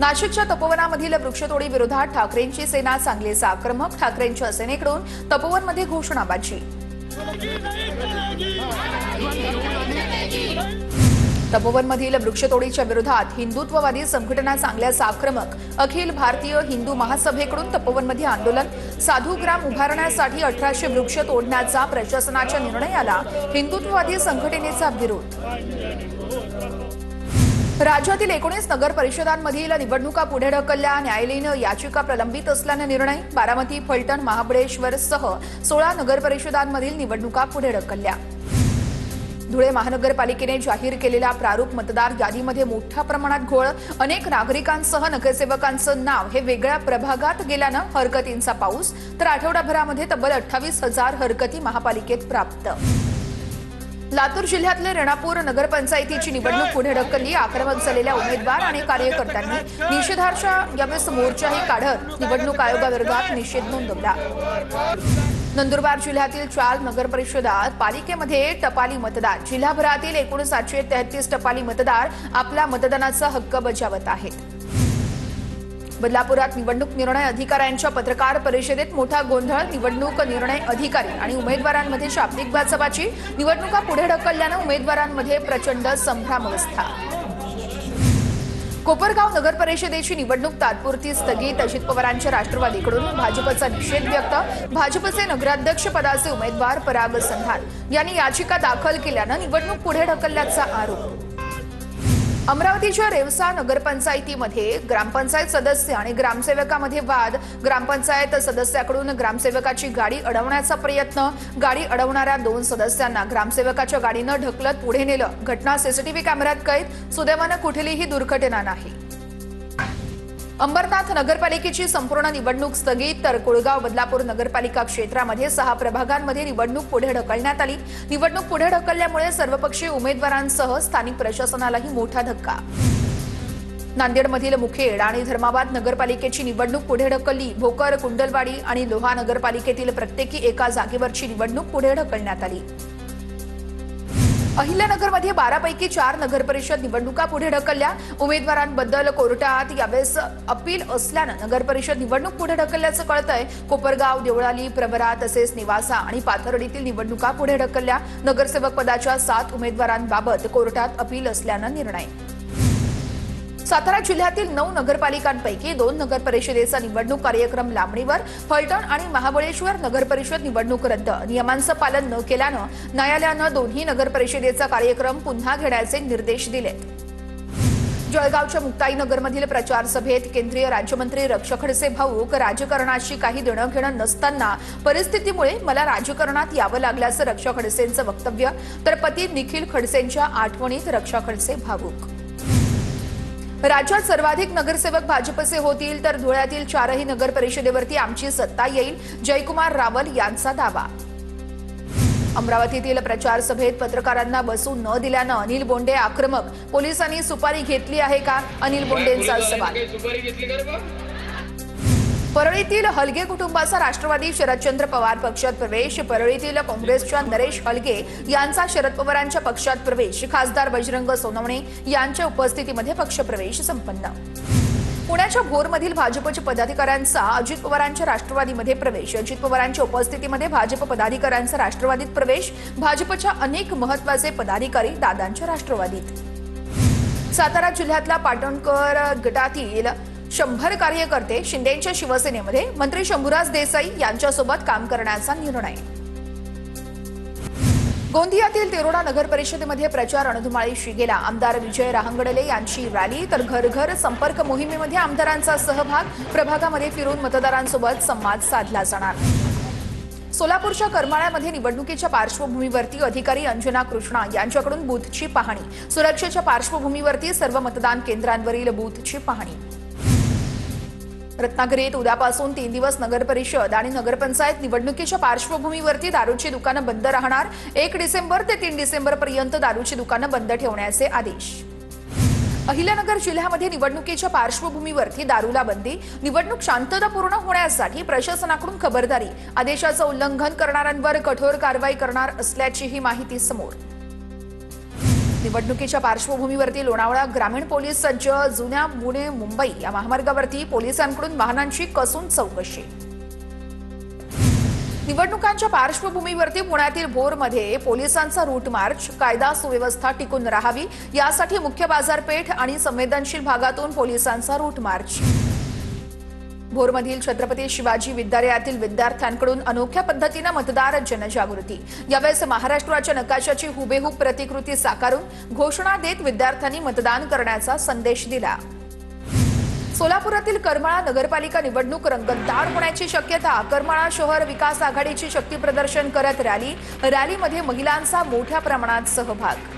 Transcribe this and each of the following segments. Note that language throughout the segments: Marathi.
नाशिकच्या तपोवनामधील वृक्षतोडी विरोधात ठाकरेंची सेना चांगलीच आक्रमक. ठाकरेंच्या सेनेकडून तपोवनमध्ये घोषणाबाजी. तपोवनमधील वृक्षतोडीच्या विरोधात हिंदुत्ववादी संघटना चांगल्याच आक्रमक. अखिल भारतीय हिंदू महासभेकडून तपोवनमध्ये आंदोलन. साधू ग्राम उभारण्यासाठी 1800 वृक्ष तोडण्याचा प्रशासनाच्या निर्णयाला हिंदुत्ववादी संघटनेचा विरोध. राज्यातील 19 नगर परिषदांमधील निवडणुका पुढे ढकलल्या. न्यायालयीन याचिका प्रलंबित असल्याने निर्णय. बारामती, फलटण, महाबळेश्वर सह 16 नगर परिषदांमधील निवडणुका पुढे ढकलल्या. धुळे महानगरपालिकेने जाहीर केलेल्या प्रारूप मतदार यादीमध्ये मोठ्या प्रमाणात घोळ. अनेक नागरिकांसह नगरसेवकांचं नाव हे वेगळ्या प्रभागात गेल्यानं हरकतींचा पाऊस. तर आठवडाभरामध्ये तब्बल 28,000 हरकती महापालिकेत प्राप्त. लातूर जिल्ह्यातले रेणापूर नगरपंचायतीची निवडणूक पुढे ढकलली. आक्रमक झालेल्या उमेदवार आणि कार्यकर्त्यांनी निषेधार्थ यावेळेस मोर्चाही काढत निवडणूक आयोगाविरोधात निषेध नोंदवला. नंदुरबार जिल्ह्यातील 4 नगरपरिषदात पालिकेमध्ये टपाली मतदार. जिल्हाभरातील एकूण 733 टपाली मतदार आपला मतदानाचा हक्क बजावत आहेत. बदलापुरात निवडणूक निर्णय अधिकाऱ्यांच्या पत्रकार परिषदेत मोठा गोंधळ. निवडणूक निर्णय अधिकारी आणि उमेदवारांमध्ये शाब्दिक बाचाबाची. निवडणुका पुढे ढकलल्यानं उमेदवारांमध्ये प्रचंड संभ्रमावस्था. कोपरगाव नगर परिषदेची निवडणूक तात्पुरती स्थगित. अजित पवारांच्या राष्ट्रवादीकडून भाजपचा निषेध व्यक्त. भाजपचे नगराध्यक्ष पदाचे उमेदवार पराग संधान यांनी याचिका दाखल केल्यानं निवडणूक पुढे ढकलल्याचा आरोप. अमरावतीच्या रेवसा नगरपंचायतीमध्ये ग्रामपंचायत सदस्य आणि ग्रामसेवकामध्ये वाद. ग्रामपंचायत सदस्याकडून ग्रामसेवकाची गाडी अडवण्याचा प्रयत्न. गाडी अडवणाऱ्या 2 सदस्यांना ग्रामसेवकाच्या गाडीनं ढकलत पुढे नेलं. घटना सीसीटीव्ही कॅमेऱ्यात कैद. सुदैवानं कुठलीही दुर्घटना नाही. अंबरनाथ नगरपालिकेची संपूर्ण निवडणूक स्थगित. तर कुळगाव बदलापूर नगरपालिका क्षेत्रामध्ये 6 प्रभागांमध्ये निवडणूक पुढे ढकलण्यात आली. निवडणूक पुढे ढकलल्यामुळे सर्वपक्षीय उमेदवारांसह स्थानिक प्रशासनालाही मोठा धक्का. नांदेडमधील मुखेड आणि धर्माबाद नगरपालिकेची निवडणूक पुढे ढकलली. भोकर, कुंडलवाडी आणि लोहा नगरपालिकेतील प्रत्येकी एका जागेवरची निवडणूक पुढे ढकलण्यात आली. अहिल्यानगरमध्ये 12 पैकी 4 नगरपरिषद निवडणुका पुढे ढकलल्या. उमेदवारांबद्दल कोर्टात यावेळेस अपील असल्यानं नगरपरिषद निवडणूक पुढे ढकलल्याचं कळतंय. कोपरगाव, देवळाली, प्रवरा तसेच निवासा आणि पाथर्डीतील निवडणुका पुढे ढकलल्या. नगरसेवक पदाच्या 7 उमेदवारांबाबत कोर्टात अपील असल्यानं निर्णय. सातारा जिल्ह्यातील 9 नगरपालिकांपैकी 2 नगरपरिषदेचा निवडणूक कार्यक्रम लांबणीवर. फलटण आणि महाबळेश्वर नगरपरिषद निवडणूक रद्द. नियमांचं पालन न केल्यानं न्यायालयानं दोन्ही नगरपरिषदेचा कार्यक्रम पुन्हा घेण्याचे निर्देश दिलेत. जळगावच्या मुक्ताईनगरमधील प्रचार सभेत केंद्रीय राज्यमंत्री रक्षा खडसे भाऊक. राजकारणाशी काही देणं घेणं नसताना परिस्थितीमुळे मला राजकारणात यावं लागल्याचं रक्षा खडसेंचं वक्तव्य. तर पती निखिल खडसेंच्या आठवणीत रक्षा खडसे भावूक. राज्यात सर्वाधिक नगरसेवक भाजपचे होतील. तर धुळ्यातील 4ही नगर परिषदेवरती आमची सत्ता येईल. जयकुमार रावल यांचा दावा. अमरावतीतील प्रचार सभेत पत्रकारांना बसू न दिल्यानं अनिल बोंडे आक्रमक. पोलिसांनी सुपारी घेतली आहे का? अनिल बोंडेंचा सवाल. परळीतील हलगे कुटुंबाचा राष्ट्रवादी शरदचंद्र पवार पक्षात प्रवेश. परळीतील काँग्रेसच्या नरेश हलगे यांचा शरद पवारांच्या पक्षात प्रवेश. खासदार बजरंग सोनवणे यांच्या उपस्थितीमध्ये पक्षप्रवेश संपन्न. पुण्याच्या भोरमधील भाजपच्या पदाधिकाऱ्यांचा अजित पवारांच्या राष्ट्रवादीमध्ये प्रवेश. अजित पवारांच्या उपस्थितीमध्ये भाजप पदाधिकाऱ्यांचा राष्ट्रवादीत प्रवेश. भाजपच्या अनेक महत्त्वाचे पदाधिकारी दादांच्या राष्ट्रवादीत. सातारा जिल्ह्यातला पाटणकर गटातील 100 कार्यकर्ते शिंदेच्या शिवसेनेमध्ये. मंत्री शंभूराज देसाई यांच्यासोबत काम करण्याचा निर्णय. गोंदियातील तेरोडा नगर परिषदेमध्ये प्रचार रणधुमाळीशी गेला. आमदार विजय रहांगडले यांची रॅली. तर घर घर संपर्क मोहिमेमध्ये आमदारांचा सहभाग. प्रभागामध्ये फिरून मतदारांसोबत संवाद साधला जाणार. सोलापूरच्या करमाळ्यामध्ये निवडणुकीच्या पार्श्वभूमीवरती अधिकारी अंजना कृष्णा यांच्याकडून बूथची पाहणी. सुरक्षेच्या पार्श्वभूमीवरती सर्व मतदान केंद्रांवरील बूथची पाहणी. रत्नागिरीत उद्यापासून 3 दिवस नगरपरिषद आणि नगरपंचायत निवडणुकीच्या पार्श्वभूमीवरती दारूची दुकानं बंद राहणार. 1 डिसेंबर ते 3 डिसेंबरपर्यंत दारूची दुकानं बंद ठेवण्याचे आदेश. अहिल्यानगर जिल्ह्यामध्ये निवडणुकीच्या पार्श्वभूमीवरती दारूला बंदी. निवडणूक शांततापूर्ण होण्यासाठी प्रशासनाकडून खबरदारी. आदेशाचं उल्लंघन करणाऱ्यांवर कठोर कारवाई करणार असल्याचीही माहिती समोर. निवडणुकीच्या पार्श्वभूमीवरती लोणावळा ग्रामीण पोलीस सज्ज. जुन्या पुणे मुंबई या महामार्गावरती पोलिसांकडून वाहनांची कसून चौकशी. निवडणुकांच्या पार्श्वभूमीवरती पुण्यातील भोरमध्ये पोलिसांचा रूट मार्च. कायदा सुव्यवस्था टिकून राहावी यासाठी मुख्य बाजारपेठ आणि संवेदनशील भागातून पोलिसांचा रूट मार्च. भोरमधील छत्रपती शिवाजी विद्यालयातील विद्यार्थ्यांकडून अनोख्या पद्धतीने मतदार जनजागृती. यावेळेस महाराष्ट्राच्या नकाशाची हुबेहूब प्रतिकृती साकारून घोषणा देत विद्यार्थ्यांनी मतदान करण्याचा संदेश दिला. सोलापुरातील करमाळा नगरपालिका निवडणूक रंगतदार होण्याची शक्यता. करमाळा शहर विकास आघाडीची शक्ती प्रदर्शन करत रॅलीमध्ये महिलांचा मोठ्या प्रमाणात सहभाग.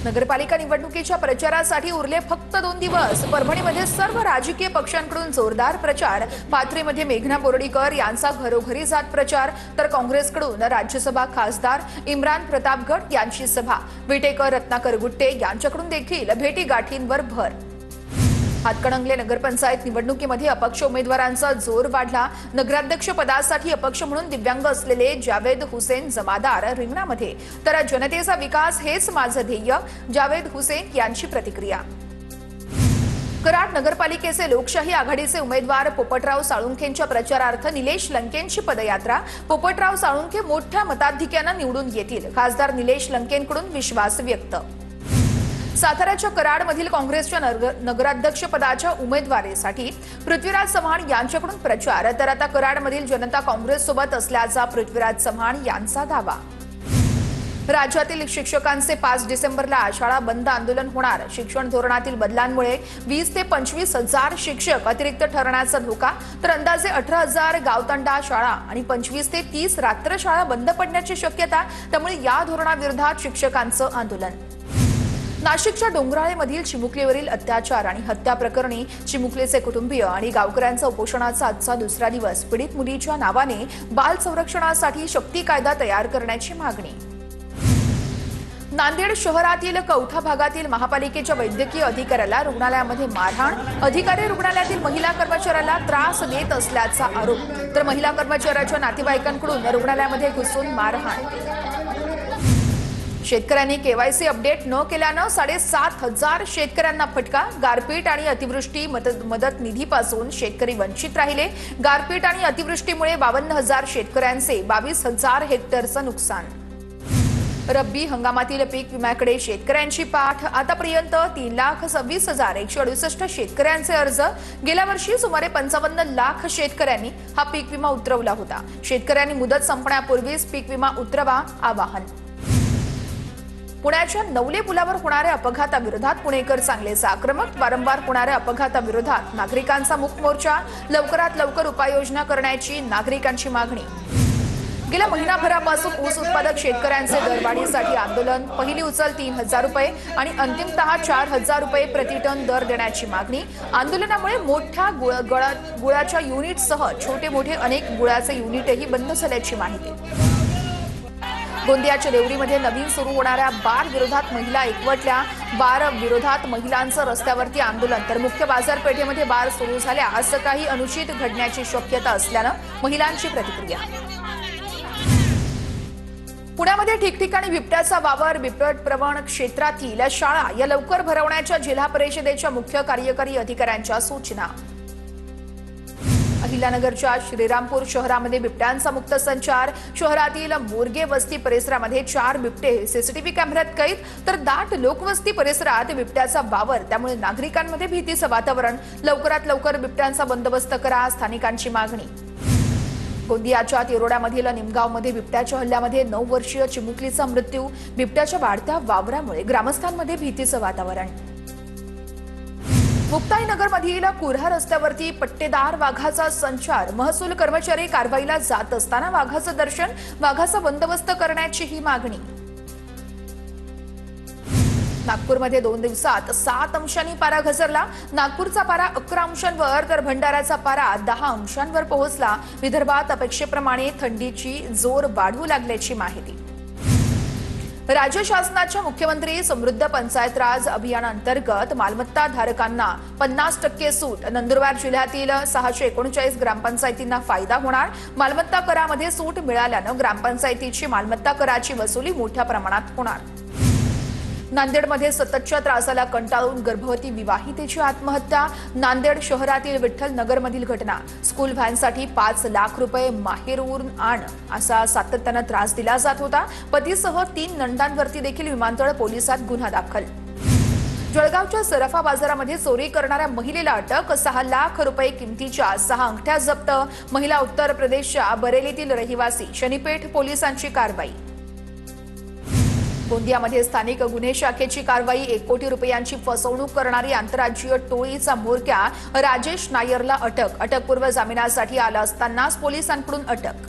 नगरपालिका निवडणुकीच्या प्रचारासाठी उरले फक्त 2 दिवस. परभणीमध्ये सर्व राजकीय पक्षांकडून जोरदार प्रचार. पाथरीमध्ये मेघना बोर्डीकर यांचा घरोघरी जात प्रचार, तर काँग्रेसकडून राज्यसभा खासदार इम्रान प्रतापगड यांची सभा. विटेकर, रत्नाकर गुट्टे यांच्याकडून देखील भेटीगाठींवर भर. हातकणंगले नगरपंचायत निवडणुकीमध्ये अपक्ष उमेदवारांचा जोर वाढला. नगराध्यक्ष पदासाठी अपक्ष म्हणून दिव्यांग असलेले जावेद हुसेन जमादार रिंगणामध्ये, तर जनतेचा विकास हेच माझं ध्येय, जावेद हुसेन यांची प्रतिक्रिया. कराड नगरपालिकेचे लोकशाही आघाडीचे उमेदवार पोपटराव साळुंखेंच्या प्रचारार्थ निलेश लंकेंची पदयात्रा. पोपटराव साळुंखे मोठ्या मताधिक्याने निवडून येतील, खासदार निलेश लंकेंकडून विश्वास व्यक्त. साताऱ्याच्या कराडमधील काँग्रेसच्या नगराध्यक्ष पदाच्या उमेदवारीसाठी पृथ्वीराज चव्हाण यांच्याकडून प्रचार, तर आता कराडमधील जनता काँग्रेससोबत असल्याचा पृथ्वीराज चव्हाण यांचा दावा. राज्यातील शिक्षकांचे 5 डिसेंबरला शाळा बंद आंदोलन होणार. शिक्षण धोरणातील बदलांमुळे 20 ते 25 हजार शिक्षक अतिरिक्त ठरण्याचा धोका, तर अंदाजे 18,000 गावतंडा शाळा आणि 25 ते 30 रात्र शाळा बंद पडण्याची शक्यता. त्यामुळे या धोरणाविरोधात शिक्षकांचं आंदोलन. नाशिकच्या डोंगराळेमधील चिमुकलीवरील अत्याचार आणि हत्या प्रकरणी चिमुकलीचे कुटुंबीय आणि गावकऱ्यांचा उपोषणाचा आजचा दुसरा दिवस. पीडित मुलीच्या नावाने बाल संरक्षणासाठी शक्ती कायदा तयार करण्याची मागणी. नांदेड शहरातील कौठा भागातील महापालिकेच्या वैद्यकीय अधिकाऱ्याला रुग्णालयामध्ये मारहाण. अधिकारी रुग्णालयातील महिला कर्मचाऱ्याला त्रास देत असल्याचा आरोप, तर महिला कर्मचाऱ्याच्या नातेवाईकांकडून रुग्णालयामध्ये घुसून मारहाण. शेतकऱ्यांनी केवायसी अपडेट न केल्यानं 7,500 शेतकऱ्यांना फटका. गारपीट आणि अतिवृष्टी मदत निधीपासून शेतकरी वंचित राहिले. गारपीट आणि अतिवृष्टीमुळे 52,000 शेतकऱ्यांचे 22,000 हेक्टरचं नुकसान. रब्बी हंगामातील पीक विम्याकडे शेतकऱ्यांची पाठ. आतापर्यंत 3,26,168 शेतकऱ्यांचे अर्ज. गेल्या वर्षी सुमारे 55 लाख शेतकऱ्यांनी हा पीक विमा उतरवला होता. शेतकऱ्यांनी मुदत संपण्यापूर्वीच पीक विमा उतरवा आवाहन. पुण्याच्या नवले पुलावर होणाऱ्या अपघाताविरोधात पुणेकर चांगलेच आक्रमक. वारंवार होणाऱ्या अपघाताविरोधात नागरिकांचा मूक मोर्चा. लवकरात लवकर उपाययोजना करण्याची नागरिकांची मागणी. गेल्या महिनाभरापासून ऊस उत्पादक शेतकऱ्यांचे दरवाढीसाठी आंदोलन. पहिली उचल 3,000 रुपये आणि अंतिमतः 4,000 रुपये प्रतिटन दर देण्याची मागणी. आंदोलनामुळे मोठ्या गुळाच्या युनिटसह छोटे मोठे अनेक गुळाचे युनिटही बंद झाल्याची माहिती. गोंदियाच्या देवरीमध्ये नवीन सुरू होणाऱ्या बार विरोधात महिला एकवटल्या. बार विरोधात महिलांचं रस्त्यावरती आंदोलन, तर मुख्य बाजारपेठेमध्ये बार सुरू झाल्यास काही अनुचित घडण्याची शक्यता असल्यानं महिलांची प्रतिक्रिया. पुण्यामध्ये ठिकठिकाणी बिबट्याचा वावर. बिबटप्रवण क्षेत्रातील शाळा या लवकर भरवण्याच्या जिल्हा परिषदेच्या मुख्य कार्यकारी अधिकाऱ्यांच्या सूचना. अहिल्यानगरच्या श्रीरामपूर शहरामध्ये बिबट्यांचा मुक्त संचार. शहरातील मोरगे वस्ती परिसरामध्ये 4 बिबटे सीसीटीव्ही कॅमेऱ्यात कैद, तर दाट लोकवस्ती परिसरात बिबट्याचा वावर. त्यामुळे नागरिकांमध्ये भीतीचं वातावरण. लवकरात लवकर बिबट्यांचा बंदोबस्त करा, स्थानिकांची मागणी. गोंदियाच्या तिरोड्यामधील निमगावमध्ये बिबट्याच्या हल्ल्यामध्ये 9 वर्षीय चिमुकलीचा मृत्यू. बिबट्याच्या वाढत्या वावरामुळे ग्रामस्थांमध्ये भीतीचं वातावरण. मुक्ताईनगरमधील कुऱ्हा रस्त्यावरती पट्टेदार वाघाचा संचार. महसूल कर्मचारी कारवाईला जात असताना वाघाचं दर्शन. वाघाचा बंदोबस्त करण्याची ही मागणी. नागपूरमध्ये 2 दिवसात 7 अंशांनी पारा घसरला. नागपूरचा पारा 11 अंशांवर, तर भंडाऱ्याचा पारा 10 अंशांवर पोहोचला. विदर्भात अपेक्षेप्रमाणे थंडीची जोर वाढू लागल्याची माहिती. राज्य शासनाच्या मुख्यमंत्री समृद्ध पंचायत राज अभियानांतर्गत मालमत्ता धारकांना 50% सूट. नंदुरबार जिल्ह्यातील 639 ग्रामपंचायतींना फायदा होणार. मालमत्ता करामध्ये सूट मिळाल्यानं ग्रामपंचायतीची मालमत्ता कराची वसुली मोठ्या प्रमाणात होणार. नांदेडमध्ये सततच्या त्रासाला कंटाळून गर्भवती विवाहितेची आत्महत्या. नांदेड शहरातील विठ्ठल नगरमधील घटना. स्कूल व्हॅनसाठी 5 लाख रुपये माहेरवरून आण असा सातत्यानं त्रास दिला जात होता. पतीसह 3 नंदांवरती देखील विमानतळ पोलिसात गुन्हा दाखल. जळगावच्या सराफा बाजारामध्ये चोरी करणाऱ्या महिलेला अटक. 6 लाख रुपये किमतीच्या 6 अंगठ्या जप्त. महिला उत्तर प्रदेशच्या बरेलीतील रहिवासी. शनीपेठ पोलिसांची कारवाई. गोंदियामध्ये स्थानिक गुन्हे शाखेची कारवाई. 1 कोटी रुपयांची फसवणूक करणारी आंतरराज्यीय टोळीचा म्होरक्या राजेश नायरला अटक. अटकपूर्व जामिनासाठी आला असतानाच पोलिसांकडून अटक.